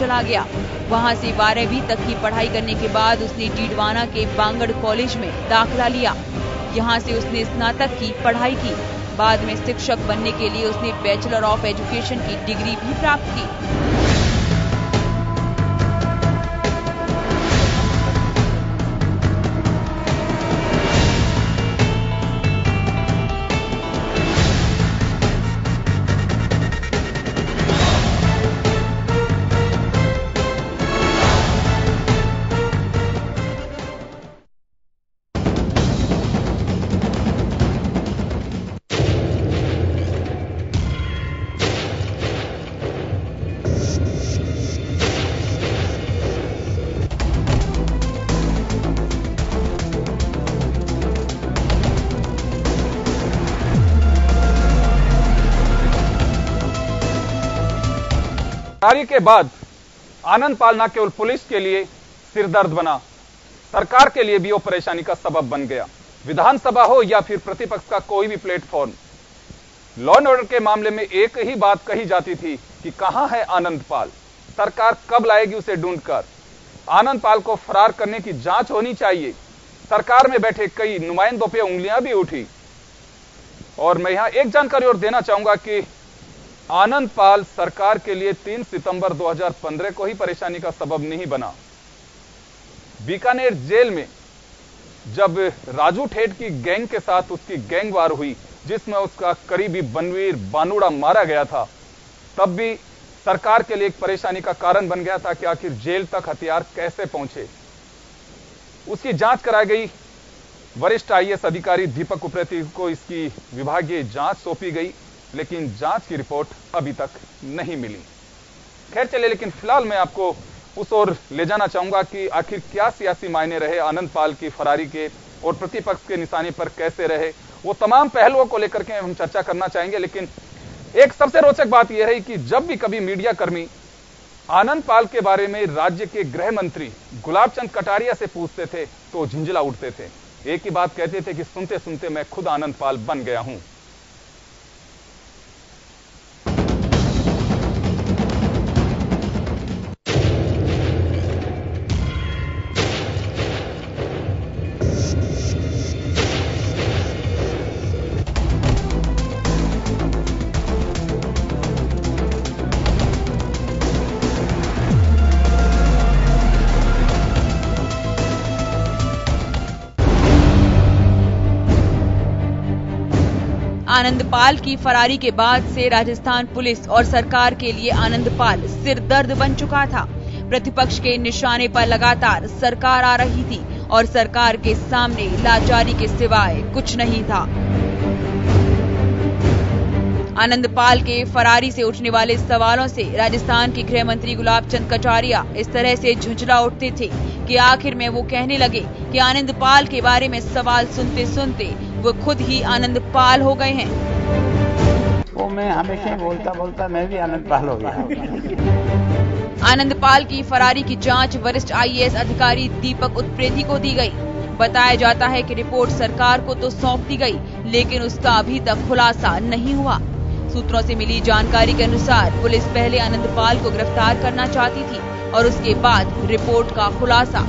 चला गया। वहां से 12वीं तक की पढ़ाई करने के बाद उसने डीडवाना के बांगड़ कॉलेज में दाखिला लिया। यहाँ से उसने स्नातक की पढ़ाई की। बाद में शिक्षक बनने के लिए उसने बैचलर ऑफ एजुकेशन की डिग्री भी प्राप्त की। गिरफ्तारी के बाद आनंद पाल न केवल पुलिस के लिए सिरदर्द बना, सरकार के लिए भी वो परेशानी का सबब बन गया। विधानसभा हो या फिर प्रतिपक्ष का कोई भी प्लेटफॉर्म, लॉ एंड ऑर्डर के मामले में एक ही बात कही जाती थी कि कहां है आनंद पाल, सरकार कब लाएगी उसे ढूंढकर। आनंद पाल को फरार करने की जांच होनी चाहिए। सरकार में बैठे कई नुमाइंदों पे उंगलियां भी उठी। और मैं यहां एक जानकारी और देना चाहूंगा कि आनंद पाल सरकार के लिए 3 सितंबर 2015 को ही परेशानी का सबब नहीं बना। बीकानेर जेल में जब राजू ठेठ की गैंग के साथ उसकी गैंग वार हुई, जिसमें उसका करीबी बनवीर बानुड़ा मारा गया था, तब भी सरकार के लिए एक परेशानी का कारण बन गया था कि आखिर जेल तक हथियार कैसे पहुंचे। उसकी जांच कराई गई। वरिष्ठ आईएएस अधिकारी दीपक उप्रेती को इसकी विभागीय जांच सौंपी गई, लेकिन जांच की रिपोर्ट अभी तक नहीं मिली। खैर चले, लेकिन फिलहाल मैं आपको उस ओर ले जाना चाहूंगा कि आखिर क्या सियासी मायने रहे आनंद पाल की फरारी के और प्रतिपक्ष के निशाने पर कैसे रहे, वो तमाम पहलुओं को लेकर के हम चर्चा करना चाहेंगे। लेकिन एक सबसे रोचक बात यह रही कि जब भी कभी मीडिया कर्मी आनंद पाल के बारे में राज्य के गृह मंत्री गुलाब चंद कटारिया से पूछते थे तो झिंझला उठते थे। एक ही बात कहते थे कि सुनते सुनते मैं खुद आनंद पाल बन गया हूं। आनंद पाल की फरारी के बाद से राजस्थान पुलिस और सरकार के लिए आनंद पाल सिरदर्द बन चुका था। प्रतिपक्ष के निशाने पर लगातार सरकार आ रही थी और सरकार के सामने लाचारी के सिवाय कुछ नहीं था। आनंद पाल के फरारी से उठने वाले सवालों से राजस्थान के गृह मंत्री गुलाब चंद कटारिया इस तरह से झुंझला उठते थे कि आखिर में वो कहने लगे कि आनंद पाल के बारे में सवाल सुनते सुनते वो खुद ही आनंद पाल हो गए हैं। वो मैं हमेशा बोलता मैं भी आनंद पाल हो गया। आनंद पाल की फरारी की जांच वरिष्ठ आईएएस अधिकारी दीपक उप्रेती को दी गई। बताया जाता है कि रिपोर्ट सरकार को तो सौंप दी गई, लेकिन उसका अभी तक खुलासा नहीं हुआ। सूत्रों से मिली जानकारी के अनुसार पुलिस पहले आनंद पाल को गिरफ्तार करना चाहती थी और उसके बाद रिपोर्ट का खुलासा